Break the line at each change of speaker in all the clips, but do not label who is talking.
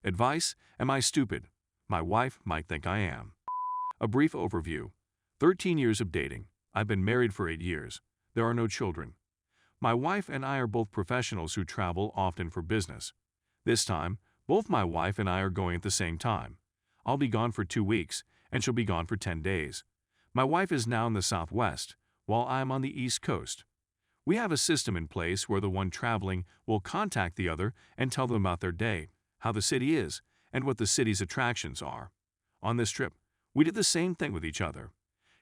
Advice: am I stupid? My wife might think I am. A brief overview. 13 years of dating. I've been married for 8 years. There are no children. My wife and I are both professionals who travel often for business. This time, both my wife and I are going at the same time. I'll be gone for 2 weeks, and she'll be gone for 10 days. My wife is now in the Southwest, while I'm on the East Coast. We have a system in place where the one traveling will contact the other and tell them about their day, how the city is, and what the city's attractions are. On this trip, we did the same thing with each other.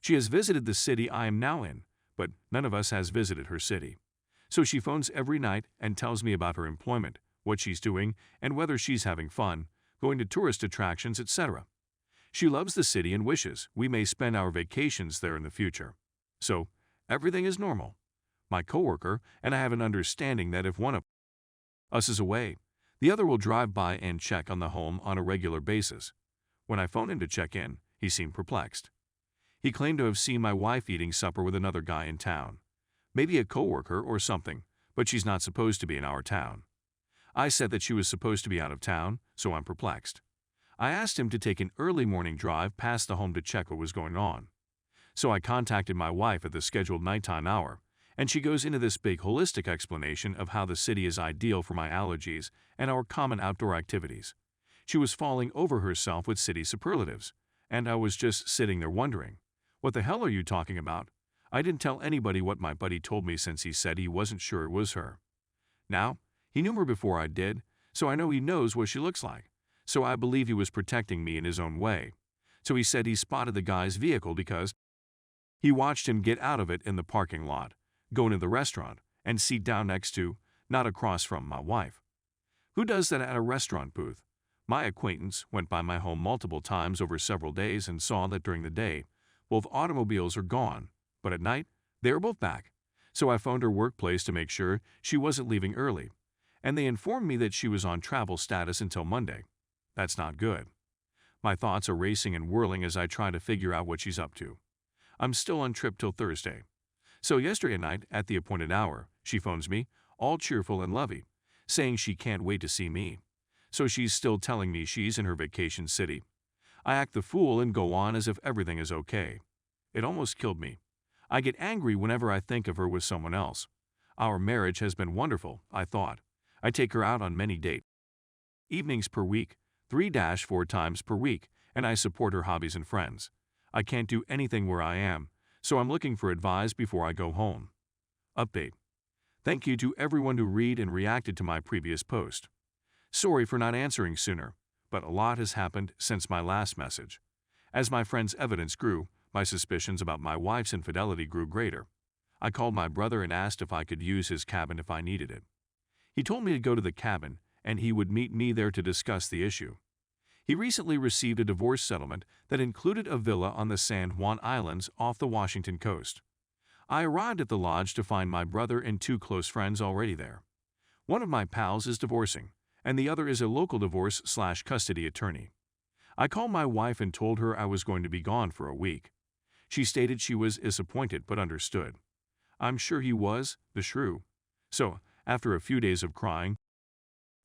She has visited the city I am now in, but none of us has visited her city. So she phones every night and tells me about her employment, what she's doing, and whether she's having fun, going to tourist attractions, etc. She loves the city and wishes we may spend our vacations there in the future. So, everything is normal. My coworker and I have an understanding that if one of us is away, the other will drive by and check on the home on a regular basis. When I phoned him to check in, he seemed perplexed. He claimed to have seen my wife eating supper with another guy in town. Maybe a coworker or something, but she's not supposed to be in our town. I said that she was supposed to be out of town, so I'm perplexed. I asked him to take an early morning drive past the home to check what was going on. So I contacted my wife at the scheduled nighttime hour, and she goes into this big holistic explanation of how the city is ideal for my allergies and our common outdoor activities. She was falling over herself with city superlatives, and I was just sitting there wondering, what the hell are you talking about? I didn't tell anybody what my buddy told me since he said he wasn't sure it was her. Now, he knew her before I did, so I know he knows what she looks like. So I believe he was protecting me in his own way. So he said he spotted the guy's vehicle because he watched him get out of it in the parking lot, go into the restaurant, and sit down next to, not across from, my wife. Who does that at a restaurant booth? My acquaintance went by my home multiple times over several days and saw that during the day, both automobiles are gone, but at night, they are both back. So I phoned her workplace to make sure she wasn't leaving early, and they informed me that she was on travel status until Monday. That's not good. My thoughts are racing and whirling as I try to figure out what she's up to. I'm still on trip till Thursday. So yesterday night, at the appointed hour, she phones me, all cheerful and lovey, saying she can't wait to see me. So she's still telling me she's in her vacation city. I act the fool and go on as if everything is okay. It almost killed me. I get angry whenever I think of her with someone else. Our marriage has been wonderful, I thought. I take her out on many dates. Evenings per week, 3-4 times per week, and I support her hobbies and friends. I can't do anything where I am, so I'm looking for advice before I go home. Update. Thank you to everyone who read and reacted to my previous post. Sorry for not answering sooner, but a lot has happened since my last message. As my friend's evidence grew, my suspicions about my wife's infidelity grew greater. I called my brother and asked if I could use his cabin if I needed it. He told me to go to the cabin, and he would meet me there to discuss the issue. He recently received a divorce settlement that included a villa on the San Juan Islands off the Washington coast. I arrived at the lodge to find my brother and 2 close friends already there. One of my pals is divorcing, and the other is a local divorce/custody attorney. I called my wife and told her I was going to be gone for a week. She stated she was disappointed but understood. I'm sure he was, the shrew. So, after a few days of crying,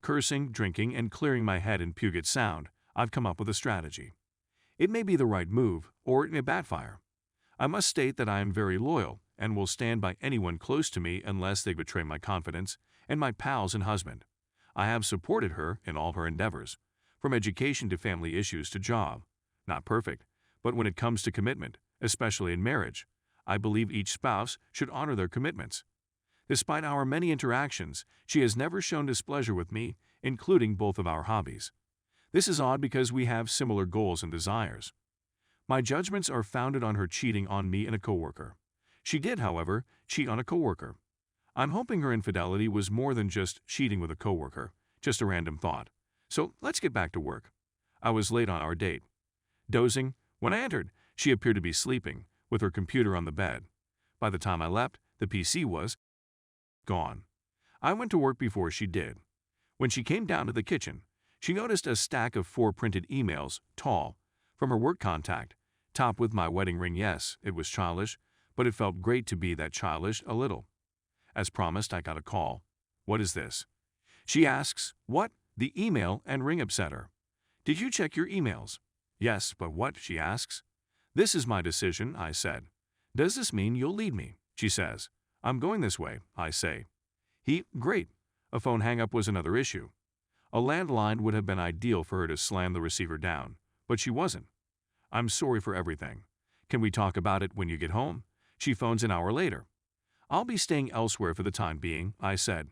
cursing, drinking, and clearing my head in Puget Sound, I've come up with a strategy. It may be the right move, or it may backfire. I must state that I am very loyal and will stand by anyone close to me unless they betray my confidence, and my pals and husband. I have supported her in all her endeavors, from education to family issues to job. Not perfect, but when it comes to commitment, especially in marriage, I believe each spouse should honor their commitments. Despite our many interactions, she has never shown displeasure with me, including both of our hobbies. This is odd because we have similar goals and desires. My judgments are founded on her cheating on me and a coworker. She did, however, cheat on a coworker. I'm hoping her infidelity was more than just cheating with a coworker, just a random thought. So let's get back to work. I was late on our date. Dozing, when I entered, she appeared to be sleeping, with her computer on the bed. By the time I left, the PC was gone. I went to work before she did. When she came down to the kitchen, she noticed a stack of 4 printed emails, tall, from her work contact, topped with my wedding ring. Yes, it was childish, but it felt great to be that childish a little. As promised, I got a call. What is this? She asks. What? The email and ring upset her. Did you check your emails? Yes, but what? She asks. This is my decision, I said. Does this mean you'll lead me? She says. I'm going this way, I say. Great. A phone hang-up was another issue. A landline would have been ideal for her to slam the receiver down, but she wasn't. I'm sorry for everything. Can we talk about it when you get home? She phones an hour later. I'll be staying elsewhere for the time being, I said.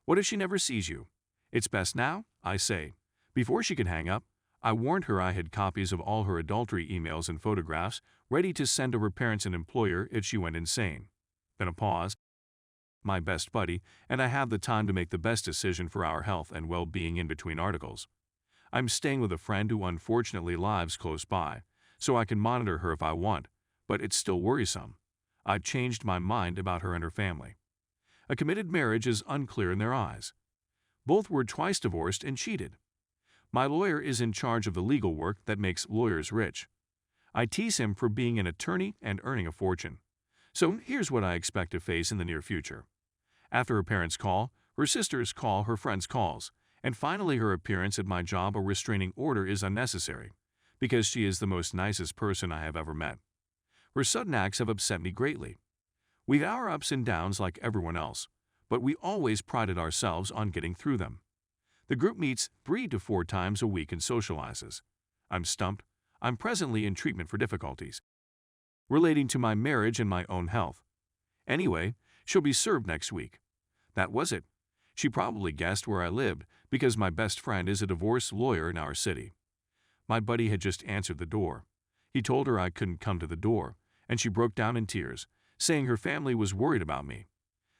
What if she never sees you? It's best now, I say. Before she could hang up, I warned her I had copies of all her adultery emails and photographs ready to send to her parents and employer if she went insane. Then a pause. My best buddy, and I have the time to make the best decision for our health and well-being in between articles. I'm staying with a friend who unfortunately lives close by, so I can monitor her if I want, but it's still worrisome. I've changed my mind about her and her family. A committed marriage is unclear in their eyes. Both were twice divorced and cheated. My lawyer is in charge of the legal work that makes lawyers rich. I tease him for being an attorney and earning a fortune. So here's what I expect to face in the near future. After her parents call, her sisters call, her friends calls, and finally her appearance at my job, a restraining order is unnecessary, because she is the most nicest person I have ever met. Her sudden acts have upset me greatly. We've our ups and downs like everyone else, but we always prided ourselves on getting through them. The group meets 3 to 4 times a week and socializes. I'm stumped. I'm presently in treatment for difficulties relating to my marriage and my own health. Anyway, she'll be served next week. That was it. She probably guessed where I lived because my best friend is a divorce lawyer in our city. My buddy had just answered the door. He told her I couldn't come to the door, and she broke down in tears, saying her family was worried about me.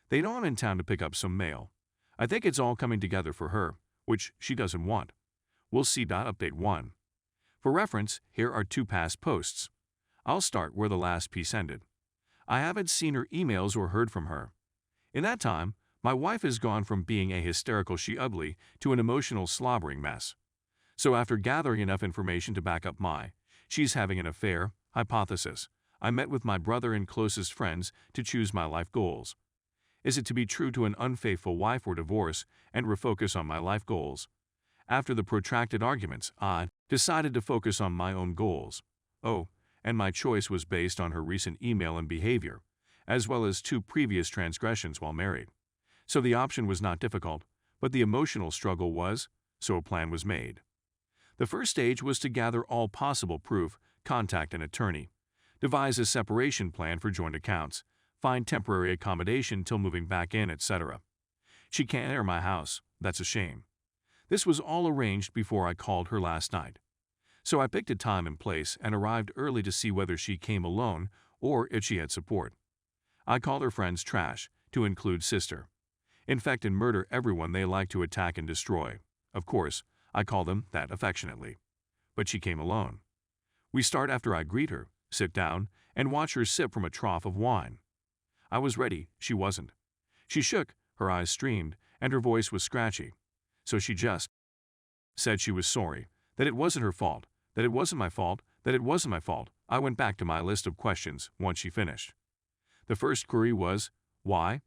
They know I'm in town to pick up some mail. I think it's all coming together for her, which she doesn't want. We'll see. Update 1. For reference, here are 2 past posts. I'll start where the last piece ended. I haven't seen her emails or heard from her. In that time, my wife has gone from being a hysterical she-ugly to an emotional slobbering mess. So after gathering enough information to back up she's having an affair hypothesis, I met with my brother and closest friends to choose my life goals. Is it to be true to an unfaithful wife or divorce and refocus on my life goals? After the protracted arguments, I decided to focus on my own goals. Oh, and my choice was based on her recent email and behavior, as well as 2 previous transgressions while married. So the option was not difficult, but the emotional struggle was, so a plan was made. The first stage was to gather all possible proof, contact an attorney, devise a separation plan for joint accounts, find temporary accommodation till moving back in, etc. She can't enter my house. That's a shame. This was all arranged before I called her last night. So I picked a time and place and arrived early to see whether she came alone or if she had support. I called her friends trash, to include sister. Infect and murder everyone they like to attack and destroy. Of course, I call them that affectionately. But she came alone. We start after I greet her, sit down, and watch her sip from a trough of wine. I was ready. She wasn't. She shook, her eyes streamed, and her voice was scratchy. So she just said she was sorry, that it wasn't her fault, that it wasn't my fault, that it wasn't my fault. I went back to my list of questions once she finished. The first query was, why?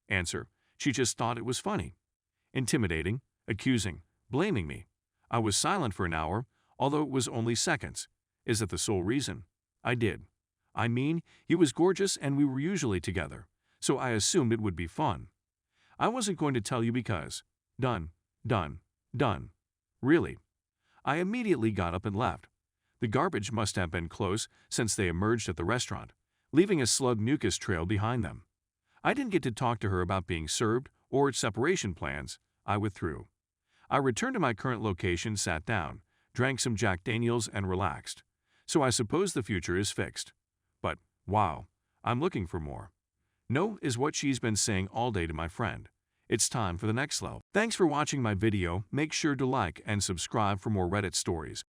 Answer, she just thought it was funny. Intimidating, accusing, blaming me. I was silent for an hour, although it was only seconds. Is that the sole reason? I did. I mean, he was gorgeous and we were usually together, so I assumed it would be fun. I wasn't going to tell you because, done. Really. I immediately got up and left. The garbage must have been close since they emerged at the restaurant, leaving a slug mucus trail behind them. I didn't get to talk to her about being served or separation plans. I withdrew. I returned to my current location, sat down, drank some Jack Daniels and relaxed. So I suppose the future is fixed. But, wow, I'm looking for more. No is what she's been saying all day to my friend. It's time for the next level. Thanks for watching my video. Make sure to like and subscribe for more Reddit stories.